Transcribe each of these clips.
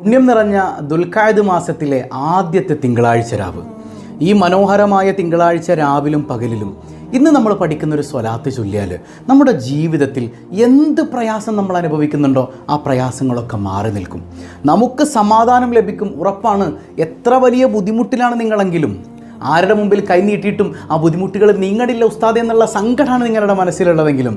പുണ്യം നിറഞ്ഞ ദുൽഖഅദ് മാസത്തിലെ ആദ്യത്തെ തിങ്കളാഴ്ച രാവ്. ഈ മനോഹരമായ തിങ്കളാഴ്ച രാവിലും പകലിലും ഇന്ന് നമ്മൾ പഠിക്കുന്നൊരു സ്വലാത്ത് ചൊല്ലിയാൽ നമ്മുടെ ജീവിതത്തിൽ എന്ത് പ്രയാസം നമ്മൾ അനുഭവിക്കുന്നുണ്ടോ ആ പ്രയാസങ്ങളൊക്കെ മാറി നിൽക്കും. നമുക്ക് സമാധാനം ലഭിക്കും, ഉറപ്പാണ്. എത്ര വലിയ ബുദ്ധിമുട്ടിലാണ് നിങ്ങളെങ്കിലും, ആരുടെ മുമ്പിൽ കൈ നീട്ടിയിട്ടും ആ ബുദ്ധിമുട്ടുകൾ നീങ്ങടില്ല ഉസ്താദ് എന്നുള്ള സങ്കടമാണ് നിങ്ങളുടെ മനസ്സിലുള്ളതെങ്കിലും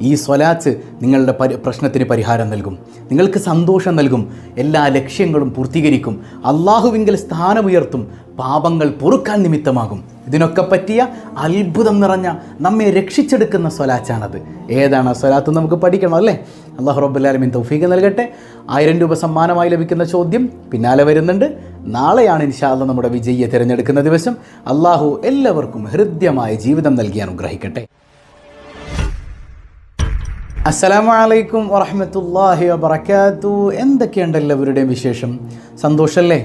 ഈ സ്വലാത്ത് നിങ്ങളുടെ പ്രശ്നത്തിന് പരിഹാരം നൽകും, നിങ്ങൾക്ക് സന്തോഷം നൽകും, എല്ലാ ലക്ഷ്യങ്ങളും പൂർത്തീകരിക്കും, അള്ളാഹുവിങ്കിൽ സ്ഥാനമുയർത്തും, പാപങ്ങൾ പൊറുക്കാൻ നിമിത്തമാകും. ഇതിനൊക്കെ പറ്റിയ അത്ഭുതം നിറഞ്ഞ നമ്മെ രക്ഷിച്ചെടുക്കുന്ന സ്വലാത്താണത്. ഏതാണ് ആ സ്വലാത്ത് നമുക്ക് പഠിക്കണം അല്ലേ? അല്ലാഹു റബ്ബുൽ ആലമീൻ തൗഫീഖ് നൽകട്ടെ. 1000 രൂപ സമ്മാനമായി ലഭിക്കുന്ന ചോദ്യം പിന്നാലെ വരുന്നുണ്ട്. നാളെയാണ് ഇൻഷാ അല്ലാഹ് നമ്മുടെ വിജയിയെ തിരഞ്ഞെടുക്കുന്ന ദിവസം. അള്ളാഹു എല്ലാവർക്കും ഹൃദ്യമായ ജീവിതം നൽകി അനുഗ്രഹിക്കട്ടെ. അസ്സലാമു അലൈക്കും വറഹ്മത്തുള്ളാഹി വബറകാതുഹു. എന്തൊക്കെയുണ്ട് എല്ലാവരുടെയും വിശേഷം? സന്തോഷമല്ലേ?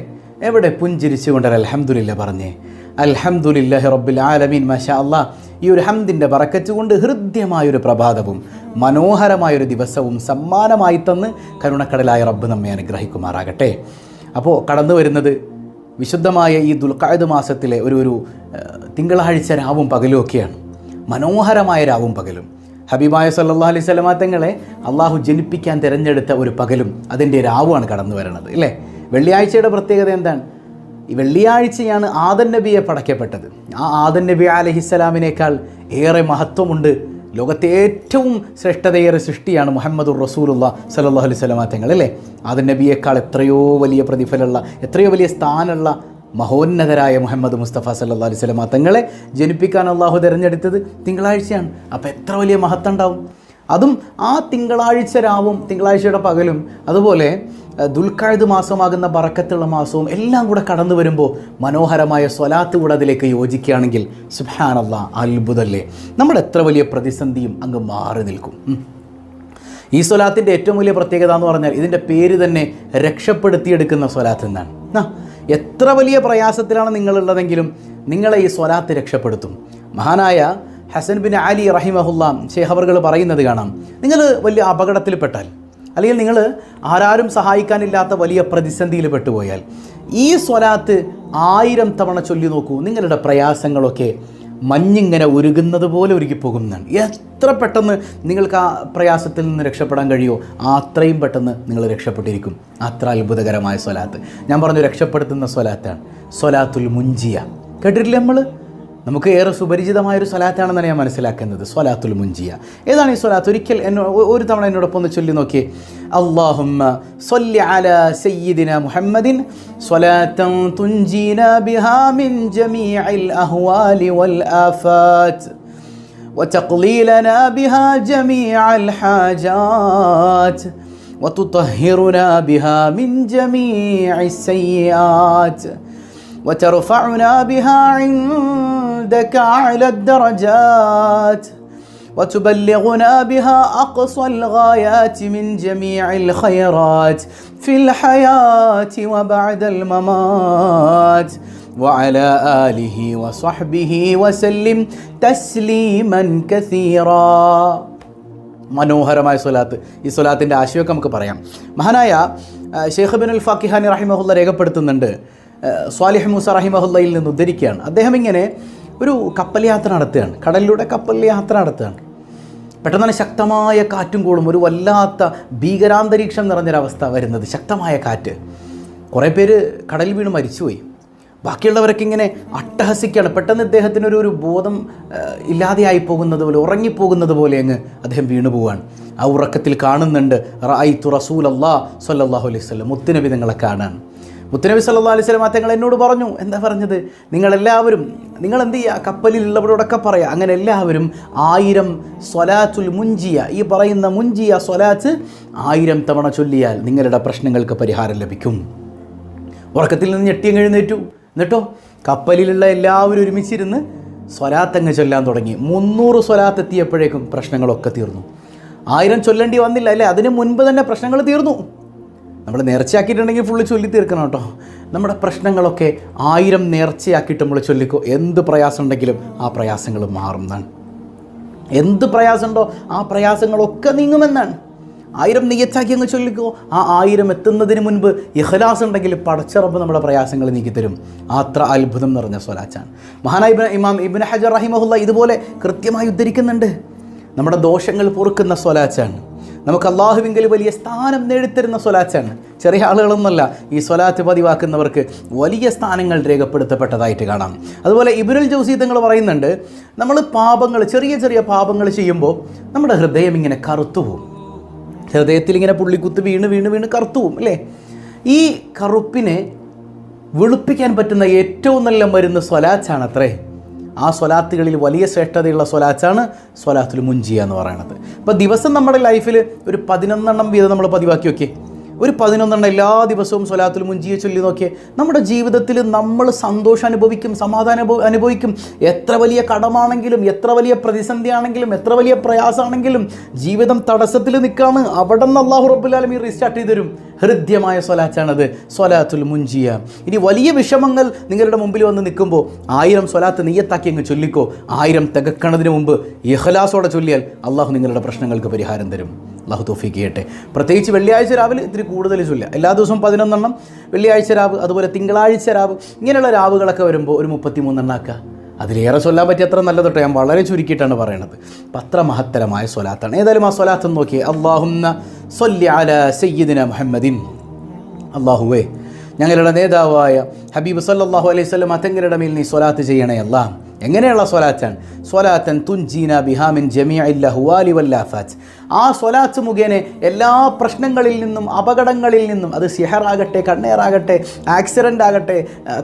എവിടെ പുഞ്ചിരിച്ചുകൊണ്ട് അൽഹംദുലില്ലാ പറഞ്ഞേ? അൽഹംദുലില്ലാഹി റബ്ബിൽ ആലമീൻ. മാഷാ അല്ലാഹ്. ഈ ഒരു ഹംദിൻ്റെ ബറക്കത്ത് കൊണ്ട് ഹൃദ്യമായൊരു പ്രഭാതവും മനോഹരമായൊരു ദിവസവും സമ്മാനമായി തന്ന് കരുണക്കടലായ റബ്ബ് നമ്മെ അനുഗ്രഹിക്കുമാറാകട്ടെ. അപ്പോൾ കടന്നു വരുന്നത് വിശുദ്ധമായ ഈ ദുൽഖഅദ് മാസത്തിലെ ഒരു തിങ്കളാഴ്ച രാവും പകലും ഒക്കെയാണ്. മനോഹരമായ രാവും പകലും ഹബീബായ സല്ലല്ലാഹു അലൈഹി വസല്ലമ തങ്ങളെ അള്ളാഹു ജനിപ്പിക്കാൻ തിരഞ്ഞെടുത്ത ഒരു പകലും അതിൻ്റെ രാവുമാണ് കടന്നു വരുന്നത് അല്ലേ? വെള്ളിയാഴ്ചയുടെ പ്രത്യേകത എന്താണ്? ഈ വെള്ളിയാഴ്ചയാണ് ആദം നബിയെ പടയ്ക്കപ്പെട്ടത്. ആ ആദം നബി അലൈഹിസ്സലാമിനേക്കാൾ ഏറെ മഹത്വമുണ്ട്. ലോകത്തെ ഏറ്റവും ശ്രേഷ്ഠതയേറെ സൃഷ്ടിയാണ് മുഹമ്മദുർ റസൂലുള്ളാഹി സ്വല്ലല്ലാഹു അലൈഹി വസല്ലമ തങ്ങൾ അല്ലേ? ആദം നബിയേക്കാൾ എത്രയോ വലിയ പ്രതിഫലമുള്ള, എത്രയോ വലിയ സ്ഥാനമുള്ള മഹോന്നതരായ മുഹമ്മദ് മുസ്തഫ സല്ലല്ലാഹു അലൈഹി വസല്ലമ തങ്ങളെ ജനിപ്പിക്കാൻ അള്ളാഹു തിരഞ്ഞെടുത്തത് തിങ്കളാഴ്ചയാണ്. അപ്പോൾ എത്ര വലിയ മഹത്വം ഉണ്ടാവും. അതും ആ തിങ്കളാഴ്ച രാവും തിങ്കളാഴ്ചയുടെ പകലും അതുപോലെ ദുൽഖഅദ് മാസമാകുന്ന ബറക്കത്തുള്ള മാസവും എല്ലാം കൂടെ കടന്നു വരുമ്പോൾ മനോഹരമായ സ്വലാത്ത് കൂടെ അതിലേക്ക് യോജിക്കുകയാണെങ്കിൽ സുബ്ഹാനല്ലാഹ്, അത്ഭുതമല്ലേ? നമ്മുടെ എത്ര വലിയ പ്രതിസന്ധിയും അങ്ങ് മാറി നിൽക്കും. ഈ സ്വലാത്തിൻ്റെ ഏറ്റവും വലിയ പ്രത്യേകത എന്ന് പറഞ്ഞാൽ ഇതിൻ്റെ പേര് തന്നെ രക്ഷപ്പെടുത്തിയെടുക്കുന്ന സ്വലാത്ത് എന്നാണ്. എത്ര വലിയ പ്രയാസത്തിലാണ് നിങ്ങളുള്ളതെങ്കിലും നിങ്ങളെ ഈ സ്വലാത്ത് രക്ഷപ്പെടുത്തും. മഹാനായ ഹസൻ ബിൻ അലി റഹിമഹുല്ലാ ശൈഖ് അവറുകൾ പറയുന്നത് കാണാം. നിങ്ങൾ വലിയ അപകടത്തിൽപ്പെട്ടാൽ, അല്ലെങ്കിൽ നിങ്ങൾ ആരാരും സഹായിക്കാനില്ലാത്ത വലിയ പ്രതിസന്ധിയിൽ പെട്ടുപോയാൽ ഈ സ്വലാത്ത് 1000 തവണ ചൊല്ലി നോക്കൂ, നിങ്ങളുടെ പ്രയാസങ്ങളൊക്കെ മഞ്ഞിങ്ങനെ ഉരുകുന്നത് പോലെ ഉരുകിപ്പോകുന്നതാണ്. എത്ര പെട്ടെന്ന് നിങ്ങൾക്ക് ആ പ്രയാസത്തിൽ നിന്ന് രക്ഷപ്പെടാൻ കഴിയുമോ അത്രയും പെട്ടെന്ന് നിങ്ങൾ രക്ഷപ്പെട്ടിരിക്കും. അത്ര അത്ഭുതകരമായ സ്വലാത്ത്. ഞാൻ പറഞ്ഞു രക്ഷപ്പെടുത്തുന്ന സ്വലാത്താണ് സ്വലാത്തുൽ മുൻജിയ. കേട്ടിട്ടില്ലേ നമ്മൾ? നമുക്ക് ഏറെ സുപരിചിതമായൊരു സ്വലാത്താണെന്നാണ് ഞാൻ മനസ്സിലാക്കുന്നത്, സ്വലാത്തുൽ മുൻജിയ. ഏതാണ് ഈ സ്വലാത്ത്? ഒരിക്കൽ ഒരു തവണ എന്നോടൊപ്പം ഒന്ന് ചൊല്ലി നോക്കിയേ. അല്ലാഹുമ്മ സ്വല്ലി അലാ സയ്യിദിന മുഹമ്മദിൻ സ്വലാത്തൻ തുൻജീനാ ബിഹാ മിൻ ജമീഇൽ അഹ്വാലി വൽ ആഫാത്ത് വതഖ്ലീ ലനാ ബിഹാ ജമീഅൽ ഹാജാത്ത് വതുطهിറുനാ ബിഹാ മിൻ ജമീഇസ് സയ്യിആത്ത് وترفعنا بها عندك أعلى الدرجات وتبلغنا بها أقصى الغايات من جميع الخيرات في الحياة وبعد الممات وعلى آله وصحبه وسلم تسليما كثيرا. മനോഹരമായ സ്വലാത്ത്. ഈ സ്വലാത്തിൻ്റെ ആശയമൊക്കെ നമുക്ക് പറയാം. മഹാനായ ഷെയ്ഖ് ഇബ്നുൽ ഫാക്കിഹാനി റഹിമഹുല്ല രേഖപ്പെടുത്തുന്നുണ്ട്. സ്വാലിഹ് മൂസ റഹിമഹുല്ലയിൽ നിന്ന് ഉദ്ധരിക്കുകയാണ്. അദ്ദേഹം ഇങ്ങനെ ഒരു കപ്പൽ യാത്ര നടത്തുകയാണ്, കടലിലൂടെ കപ്പൽ യാത്ര നടത്തുകയാണ്. പെട്ടെന്ന് തന്നെ ശക്തമായ കാറ്റും കൂടും, ഒരു വല്ലാത്ത ഭീകരാന്തരീക്ഷം നിറഞ്ഞൊരവസ്ഥ വരുന്നത്, ശക്തമായ കാറ്റ്. കുറേ പേര് കടലിൽ വീണ് മരിച്ചുപോയി. ബാക്കിയുള്ളവരൊക്കെ ഇങ്ങനെ അട്ടഹസിക്കുകയാണ്. പെട്ടെന്ന് ഇദ്ദേഹത്തിനൊരു ബോധം ഇല്ലാതെയായി പോകുന്നത് പോലെ, ഉറങ്ങിപ്പോകുന്നത് പോലെ അങ്ങ് അദ്ദേഹം വീണു പോവുകയാണ്. ആ ഉറക്കത്തിൽ കാണുന്നുണ്ട് റഅയ്തു റസൂലല്ലാഹി സ്വല്ലല്ലാഹു അലൈഹി വസല്ലം, മുത്തുനബി തങ്ങളെ കാണാണ്. മുത്തുനബി സല്ലല്ലാഹു അലൈഹി വസല്ലം തങ്ങൾ എന്നോട് പറഞ്ഞു. എന്താ പറഞ്ഞത്? നിങ്ങളെല്ലാവരും നിങ്ങൾ എന്ത് ചെയ്യുക, കപ്പലിലുള്ളവരോടൊക്കെ പറയുക, അങ്ങനെ എല്ലാവരും 1000 സ്വലാത്തുൽ മുൻജിയ, ഈ പറയുന്ന മുൻജിയ സ്വലാത്ത് 1000 തവണ ചൊല്ലിയാൽ നിങ്ങളുടെ പ്രശ്നങ്ങൾക്ക് പരിഹാരം ലഭിക്കും. ഉറക്കത്തിൽ നിന്ന് ഞെട്ടിയും എഴുന്നേറ്റു. എന്നിട്ടോ കപ്പലിലുള്ള എല്ലാവരും ഒരുമിച്ചിരുന്ന് സ്വലാത്തങ്ങ് ചൊല്ലാൻ തുടങ്ങി. 300 സ്വലാത്ത് എത്തിയപ്പോഴേക്കും പ്രശ്നങ്ങളൊക്കെ തീർന്നു. 1000 ചൊല്ലേണ്ടി വന്നില്ല അല്ലേ? അതിന് മുൻപ് തന്നെ പ്രശ്നങ്ങൾ തീർന്നു. നമ്മൾ നേർച്ചയാക്കിയിട്ടുണ്ടെങ്കിൽ ഫുള്ള് ചൊല്ലി തീർക്കണം കേട്ടോ. നമ്മുടെ പ്രശ്നങ്ങളൊക്കെ 1000 നേർച്ചയാക്കിയിട്ട് നമ്മൾ ചൊല്ലിക്കോ. എന്ത് പ്രയാസം ഉണ്ടെങ്കിലും ആ പ്രയാസങ്ങൾ മാറുന്നതാണ്. എന്ത് പ്രയാസമുണ്ടോ ആ പ്രയാസങ്ങളൊക്കെ നീങ്ങുമെന്നാണ്. 1000 നിയ്യത്താക്കി അങ്ങ് ചൊല്ലിക്കോ. ആ 1000 എത്തുന്നതിന് മുൻപ് ഇഖ്ലാസ് ഉണ്ടെങ്കിൽ പടച്ചറബ് നമ്മുടെ പ്രയാസങ്ങൾ നീക്കിത്തരും. അത്ര അത്ഭുതം നിറഞ്ഞ സ്വലാത്താണ്. മഹാനായ ഇമാം ഇബ്നു ഹജർ റഹിമഹുല്ല ഇതുപോലെ കൃത്യമായി ഉദ്ധരിക്കുന്നുണ്ട്. നമ്മുടെ ദോഷങ്ങൾ പൊറുക്കുന്ന സ്വലാത്താണ്. നമുക്ക് അള്ളാഹുവിങ്കിൽ വലിയ സ്ഥാനം നേടിത്തരുന്ന സ്വലാത്താണ്. ചെറിയ ആളുകളൊന്നുമല്ല, ഈ സ്വലാത്ത് പതിവാക്കുന്നവർക്ക് വലിയ സ്ഥാനങ്ങൾ രേഖപ്പെടുത്തപ്പെട്ടതായിട്ട് കാണാം. അതുപോലെ ഇബ്നുൽ ജൗസി തങ്ങൾ പറയുന്നുണ്ട്, നമ്മൾ പാപങ്ങൾ, ചെറിയ ചെറിയ പാപങ്ങൾ ചെയ്യുമ്പോൾ നമ്മുടെ ഹൃദയം ഇങ്ങനെ കറുത്തു പോകും. ഹൃദയത്തിൽ ഇങ്ങനെ പുള്ളിക്കുത്ത് വീണ് വീണ് വീണ് കറുത്തു പോകും അല്ലേ? ഈ കറുപ്പിനെ വെളുപ്പിക്കാൻ പറ്റുന്ന ഏറ്റവും നല്ല മരുന്ന് സ്വലാത്താണ് അത്രേ. ആ സ്വലാത്തുകളിൽ വലിയ ശ്രേഷ്ഠതയുള്ള സ്വലാത്താണ് സ്വലാത്തുൽ മുൻജിയ എന്ന് പറയുന്നത്. അപ്പോൾ ദിവസം നമ്മുടെ ലൈഫിൽ ഒരു 11 വീതം നമ്മൾ പതിവാക്കി നോക്കിയേ. ഒരു 11 എല്ലാ ദിവസവും സ്വലാത്തുൽ മുൻജിയ ചൊല്ലി നോക്കിയേ. നമ്മുടെ ജീവിതത്തിൽ നമ്മൾ സന്തോഷം അനുഭവിക്കും, സമാധാനം അനുഭവിക്കും. എത്ര വലിയ കടമാണെങ്കിലും, എത്ര വലിയ പ്രതിസന്ധിയാണെങ്കിലും, എത്ര വലിയ പ്രയാസമാണെങ്കിലും, ജീവിതം തടസ്സത്തിൽ നിൽക്കാണ്, അവിടെ നിന്ന് അല്ലാഹു റബ്ബുൽ ആലമീൻ റീസ്റ്റാർട്ട് ചെയ്ത് തരും. ഹൃദ്യമായ സ്വലാത്താണത്, സ്വലാത്തുൽ മുൻജിയ. ഇനി വലിയ വിഷമങ്ങൾ നിങ്ങളുടെ മുമ്പിൽ വന്ന് നിൽക്കുമ്പോൾ 1000 സ്വലാത്ത് നിയ്യത്താക്കി അങ്ങ് ചൊല്ലിക്കോ. 1000 തികക്കണതിന് മുമ്പ് ഇഖ്ലാസോടെ ചൊല്ലിയാൽ അള്ളാഹു നിങ്ങളുടെ പ്രശ്നങ്ങൾക്ക് പരിഹാരം തരും. അള്ളാഹു തൗഫീഖ് ചെയ്യട്ടെ. പ്രത്യേകിച്ച് വെള്ളിയാഴ്ച രാവിലെ ഇത്തിരി കൂടുതൽ ചൊല്ലുക. എല്ലാ ദിവസവും 11 വെള്ളിയാഴ്ച രാവ്, അതുപോലെ തിങ്കളാഴ്ച രാവ്, ഇങ്ങനെയുള്ള രാവുകളൊക്കെ വരുമ്പോൾ ഒരു 33 ആക്കുക. അതിലേറെ ചൊല്ലാൻ പറ്റിയ അത്ര നല്ലതൊട്ടെ, ഞാൻ വളരെ ചുരുക്കിയിട്ടാണ് പറയണത്. അപ്പം അത്ര മഹത്തരമായ സ്വലാത്താണ്. ഏതായാലും ആ സ്വലാത്ത് നോക്കിയേ. അല്ലാഹുമ്മ സ്വല്ലി അലാ സയ്യിദിന മുഹമ്മദിൻ. അല്ലാഹുവേ, ഞങ്ങളുടെ നേതാവായ ഹബീബ് സല്ലല്ലാഹു അലൈഹി വസല്ലം തങ്ങളുടെ മേൽ നീ സ്വലാത്ത് ചെയ്യണേ അല്ലാ. എങ്ങനെയുള്ള സ്വലാത്താണ്? സ്വലാത്തൻ തുൻജീന ബിഹാ മിൻ ജമീഇൽ അഹ്വാലി വൽ ആഫാത്ത്. ആ സ്വലാത്ത് മുഖേന എല്ലാ പ്രശ്നങ്ങളിൽ നിന്നും, അപകടങ്ങളിൽ നിന്നും, അത് സിഹറാകട്ടെ, കണ്ണേറാകട്ടെ, ആക്സിഡൻ്റ് ആകട്ടെ,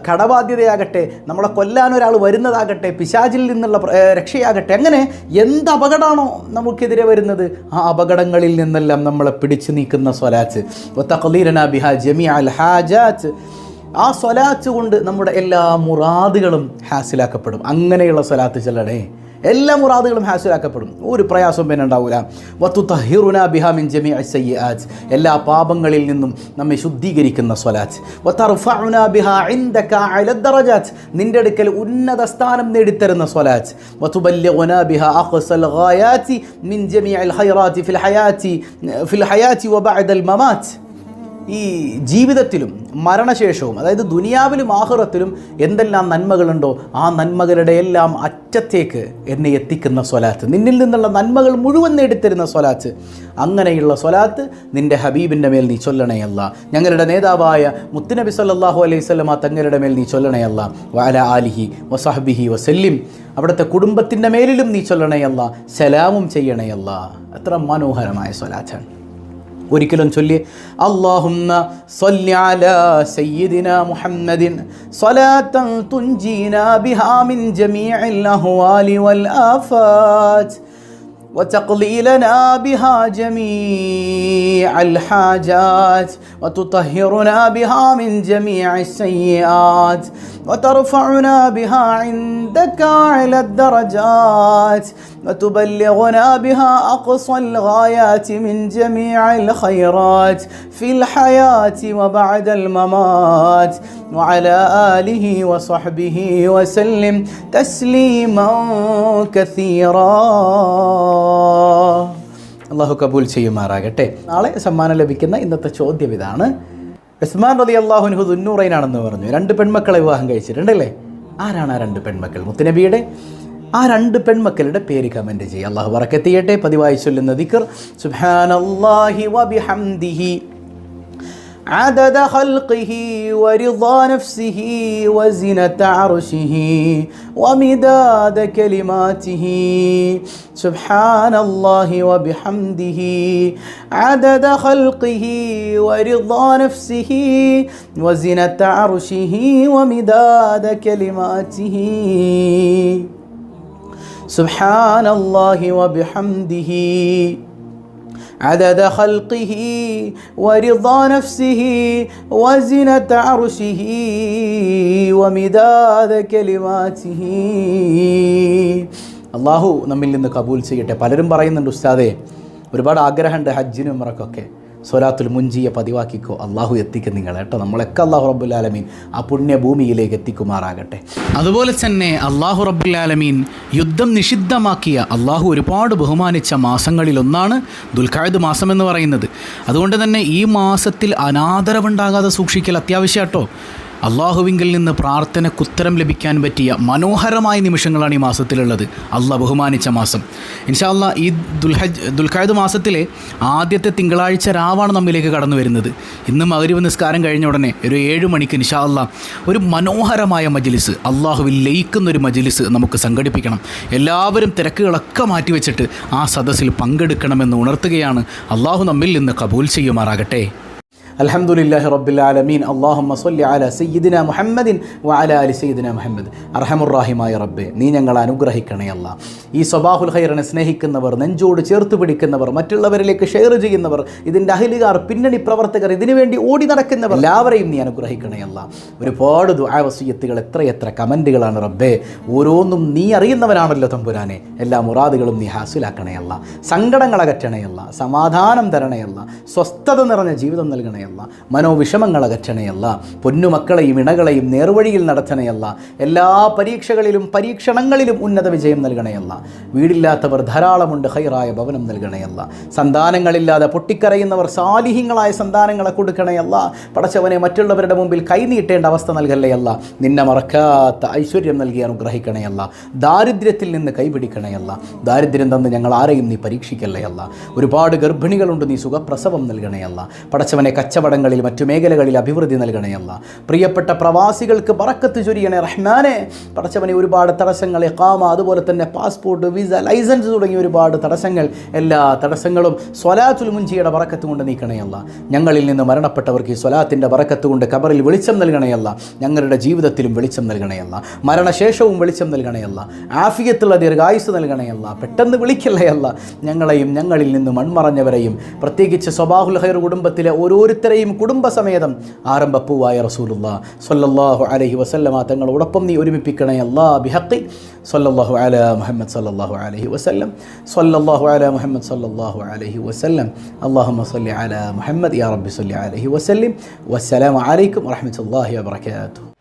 കടബാധ്യതയാകട്ടെ, നമ്മളെ കൊല്ലാൻ ഒരാൾ വരുന്നതാകട്ടെ, പിശാചിൽ നിന്നുള്ള രക്ഷയാകട്ടെ, അങ്ങനെ എന്ത് അപകടമാണോ നമുക്കെതിരെ വരുന്നത്, ആ അപകടങ്ങളിൽ നിന്നെല്ലാം നമ്മളെ പിടിച്ചു നീക്കുന്ന സ്വലാത്ത്. വതഖ്ലീലനാ ബിഹാ ജമീഅൽ ഹാജാത്ത്. ആ സ്വലാത്ത് കൊണ്ട് നമ്മുടെ എല്ലാ മുറാദുകളും ഹാസിലാക്കപ്പെടും. അങ്ങനെയുള്ള സ്വലാത്ത് ചൊല്ലണേ, എല്ലാ മുറാദുകളും ഹാസിലാക്കപ്പെടും. ഒരു പ്രയാസവും പിന്നെ ഉണ്ടാവില്ല. വതുതഹിറുനാ ബിഹാ മിൻ ജമീഇ സയ്യിആത്ത്. എല്ലാ പാപങ്ങളിൽ നിന്നും നമ്മെ ശുദ്ധീകരിക്കുന്ന സ്വലാത്ത്. വതർഫഉനാ ബിഹാ ഇൻദക അല ദറജാത്ത്. നിന്റെ അടുക്കൽ ഉന്നത സ്ഥാനം നേടിത്തരുന്ന സ്വലാത്ത്. വതുബല്ലിഗുനാ ബിഹാ അഖ്സൽ ഗായാതി മിൻ ജമീഇൽ ഖൈറാത്തി ഫിൽ ഹയാത്തി വബഅദൽ മമാത്ത്. ഈ ജീവിതത്തിലും മരണശേഷവും, അതായത് ദുനിയാവിലും ആഖിറത്തിലും എന്തെല്ലാം നന്മകളുണ്ടോ ആ നന്മകളുടെ എല്ലാം അറ്റത്തേക്ക് എന്നെ എത്തിക്കുന്ന സ്വലാത്ത്, നിന്നിൽ നിന്നുള്ള നന്മകൾ മുഴുവൻ നേടിത്തരുന്ന സ്വലാത്ത്. അങ്ങനെയുള്ള സ്വലാത്ത് നിൻ്റെ ഹബീബിൻ്റെ മേൽ നീ ചൊല്ലണയല്ല. ഞങ്ങളുടെ നേതാവായ മുത്തുനബി സല്ലല്ലാഹു അലൈഹി വസല്ലമ തങ്ങളുടെ മേൽ നീ ചൊല്ലണയല്ല. വഅല ആലിഹി വസഹ്ബിഹി വസല്ലിം. അവിടുത്തെ കുടുംബത്തിൻ്റെ മേലിലും നീ ചൊല്ലണയല്ല, സലാമും ചെയ്യണയല്ല. എത്ര മനോഹരമായ സ്വലാത്താണ്. ഒരിക്കലും ചൊല്ലി അല്ലാഹുമ്മ സ്വല്ലി അലാ സയ്യിദിനാ മുഹമ്മദിൻ സ്വലാത്തൻ തുൻജീനാ ബിഹാ മിൻ ജമീഇൽ അഹ്വാലി വൽ ആഫാത്ത് وتقضي لنا بها جميع الحاجات وتطهرنا بها من جميع السيئات وترفعنا بها عندك أعلى الدرجات وتبلغنا بها أقصى الغايات من جميع الخيرات في الحياة وبعد الممات وعلى آله وصحبه وسلم تسليما كثيرا. അള്ളാഹു കബൂൽ ചെയ്യുമാറാകട്ടെ. നാളെ സമ്മാനം ലഭിക്കുന്ന ഇന്നത്തെ ചോദ്യം ഇതാണ്. ഉസ്മാൻ റളിയല്ലാഹു അൻഹു ദുന്നൂറൈനാണെന്ന് പറഞ്ഞു. 2 പെൺമക്കളെ വിവാഹം കഴിച്ചിട്ടുണ്ടല്ലേ? ആരാണ് ആ 2 പെൺമക്കൾ? മുത്തുനബിയുടെ ആ 2 പെൺമക്കളുടെ പേര് കമൻറ്റ് ചെയ്യുക. അള്ളാഹു ബറക്കത്ത് ചെയ്യട്ടെ. പതിവായി ചൊല്ലുന്ന ദിക്ർ സുബ്ഹാനല്ലാഹി വബിഹംദിഹി عدد خلقه ورضا نفسه وزنة عرشه ومداد كلماته. سبحان الله وبحمده عدد خلقه ورضا نفسه وزنة عرشه ومداد كلماته. سبحان الله وبحمده عدد خلقه ورضا نفسه وزنة عرشه ومداد كلماته. അള്ളാഹു നമ്മിൽ നിന്ന് കബൂൽ ചെയ്യട്ടെ. പലരും പറയുന്നുണ്ട്, ഉസ്താദേ ഒരുപാട് ആഗ്രഹമുണ്ട് ഹജ്ജിനും ഉംറക്കൊക്കെ, സ്വലാത്തുൽ മുൻജിയെ പതിവാക്കിക്കോ. അള്ളാഹു എത്തിക്കും നിങ്ങൾ കേട്ടോ. നമ്മളൊക്കെ അള്ളാഹു റബ്ബുൽ ആലമീൻ ആ പുണ്യഭൂമിയിലേക്ക് എത്തിക്കുമാറാകട്ടെ. അതുപോലെ തന്നെ അള്ളാഹു റബ്ബുൽ ആലമീൻ യുദ്ധം നിഷിദ്ധമാക്കിയ, അള്ളാഹു ഒരുപാട് ബഹുമാനിച്ച മാസങ്ങളിലൊന്നാണ് ദുൽഖഅദ് മാസം എന്ന് പറയുന്നത്. അതുകൊണ്ട് തന്നെ ഈ മാസത്തിൽ അനാദരവുണ്ടാകാതെ സൂക്ഷിക്കൽ അത്യാവശ്യം കേട്ടോ. അള്ളാഹുവിങ്കിൽ നിന്ന് പ്രാർത്ഥനയ്ക്കുത്തരം ലഭിക്കാൻ പറ്റിയ മനോഹരമായ നിമിഷങ്ങളാണ് ഈ മാസത്തിലുള്ളത്. അള്ളാഹ് ബഹുമാനിച്ച മാസം. ഇൻഷാ അല്ലാഹ് ഈ ദുൽഖഅദ് മാസത്തിലെ ആദ്യത്തെ തിങ്കളാഴ്ച രാവാണ് നമ്മിലേക്ക് കടന്നു വരുന്നത്. ഇന്ന് മഗ്‌രിബ് നിസ്കാരം കഴിഞ്ഞ ഉടനെ ഒരു 7 മണിക്ക് ഇൻഷാ അല്ലാഹ് ഒരു മനോഹരമായ മജ്ലിസ്, അള്ളാഹുവിൽ ലയിക്കുന്നൊരു മജ്ലിസ് നമുക്ക് സംഘടിപ്പിക്കണം. എല്ലാവരും തിരക്കുകളൊക്കെ മാറ്റിവെച്ചിട്ട് ആ സദസ്സിൽ പങ്കെടുക്കണമെന്ന് ഉണർത്തുകയാണ്. അള്ളാഹു നമ്മിൽ നിന്ന് കബൂൽ ചെയ്യുമാറാകട്ടെ. അൽഹംദുലില്ലാഹി റബ്ബിൽ ആലമീൻ. അല്ലാഹുമ്മ സ്വല്ലി അലാ സയ്യിദിന മുഹമ്മദിൻ വഅലാ ആലി സയ്യിദിന മുഹമ്മദ്. അർഹമുർ-റഹീമായ റബ്ബേ, നീ ഞങ്ങളെ അനുഗ്രഹിക്കണേ അല്ലാഹ്. ഈ സ്വബാഹുൽ ഖൈറിനെ സ്നേഹിക്കുന്നവർ, നെഞ്ചോട് ചേർത്ത് പിടിക്കുന്നവർ, മറ്റുള്ളവരിലേക്ക് ഷെയർ ചെയ്യുന്നവർ, ഇതിൻ്റെ അഹ്ലികാർ, പിന്നണി പ്രവർത്തകർ, ഇതിനു വേണ്ടി ഓടി നടക്കുന്നവർ എല്ലാവരെയും നീ അനുഗ്രഹിക്കണേ അല്ലാഹ്. ഒരുപാട് ദുആ വസിയ്യത്തുകൾ, എത്രയെത്ര കമൻറ്റുകളാണ് റബ്ബേ. ഓരോന്നും നീ അറിയുന്നവനാണല്ലോ തമ്പുരാനെ. എല്ലാ മുറാദുകളും നീ ഹാസിലാക്കണേ അല്ലാഹ്. സങ്കടങ്ങൾ അകറ്റണേ അല്ലാഹ്. സമാധാനം തരണേ അല്ലാഹ്. സ്വസ്ഥത നിറഞ്ഞ ജീവിതം നൽകണേ അല്ലാഹ്. മനോവിഷമങ്ങൾ അകറ്റണയല്ല. പൊന്നുമക്കളെയും ഇണകളെയും നേർവഴിയിൽ നടത്തണയല്ല. എല്ലാ പരീക്ഷകളിലും പരീക്ഷണങ്ങളിലും ഉന്നത വിജയം നൽകണയല്ല. വീടില്ലാത്തവർ ധാരാളമുണ്ട്, ഖൈറായ ഭവനം നൽകണയല്ല. സന്താനങ്ങളില്ലാതെ പൊട്ടിക്കരയുന്നവർ സാലിഹ്യങ്ങളായ സന്താനങ്ങളെ കൊടുക്കണയല്ല. പടച്ചവനെ മറ്റുള്ളവരുടെ മുമ്പിൽ കൈനീട്ടേണ്ട അവസ്ഥ നൽകല്ലയല്ല. നിന്നെ മറക്കാത്ത ഐശ്വര്യം നൽകി അനുഗ്രഹിക്കണയല്ല. ദാരിദ്ര്യത്തിൽ നിന്ന് കൈപിടിക്കണയല്ല. ദാരിദ്ര്യം തന്ന് ഞങ്ങൾ ആരെയും നീ പരീക്ഷിക്കല്ലയല്ല. ഒരുപാട് ഗർഭിണികളുണ്ട്, നീ സുഖപ്രസവം നൽകണയല്ല. പടച്ചവനെ കച്ചവടങ്ങളിൽ മറ്റു മേഖലകളിൽ അഭിവൃദ്ധി നൽകണയല്ല. പ്രിയപ്പെട്ട പ്രവാസികൾക്ക് ബറക്കത്ത് ചൊരിയണേ റഹ്മാനെ. പടച്ചവനെ ഒരുപാട് തടസ്സങ്ങൾ, ഇഖാമ, അതുപോലെ തന്നെ പാസ്പോർട്ട്, വിസ, ലൈസൻസ് തുടങ്ങിയ ഒരുപാട് തടസ്സങ്ങൾ, എല്ലാ തടസ്സങ്ങളും സ്വലാത്തുൽ മുൻജിയുടെ ബറക്കത്ത് കൊണ്ട് നീക്കണയല്ല. ഞങ്ങളിൽ നിന്ന് മരണപ്പെട്ടവർക്ക് ഈ സ്വലാത്തിൻ്റെ ബറക്കത്ത് കൊണ്ട് ഖബറിൽ വെളിച്ചം നൽകണയല്ല. ഞങ്ങളുടെ ജീവിതത്തിലും വെളിച്ചം നൽകണയല്ല. മരണശേഷവും വെളിച്ചം നൽകണയല്ല. ആഫിയത്തുള്ള ദീർഘായുസ് നൽകണയല്ല. പെട്ടെന്ന് വിളിക്കല്ലയല്ല. ഞങ്ങളെയും ഞങ്ങളിൽ നിന്ന് മൺമറഞ്ഞവരെയും, പ്രത്യേകിച്ച് സ്വബാഹുൽ ഖൈർ കുടുംബത്തിലെ ഓരോരുത്തരെയും കുടുംബസമേതം ആരംഭപ്പൂവായ റസൂലുള്ളാഹി സ്വല്ലല്ലാഹു അലൈഹി വസല്ലമ തങ്ങളോടൊപ്പം നീ ഒരുമിപ്പിക്കണേ അല്ലാഹ്. ബിഹഖി സ്വല്ലല്ലാഹു അലാ മുഹമ്മദ് സ്വല്ലല്ലാഹു അലൈഹി വസല്ലം. സ്വല്ലല്ലാഹു അലാ മുഹമ്മദ് സ്വല്ലല്ലാഹു അലൈഹി വസല്ലം. അല്ലാഹുമ്മ സ്വല്ലി അലാ മുഹമ്മദ് യാ റബ്ബി സ്വല്ലി അലൈഹി വസല്ലം. വസ്സലാമു അലൈക്കും വറഹ്മത്തുള്ളാഹി വബറകാതുഹു.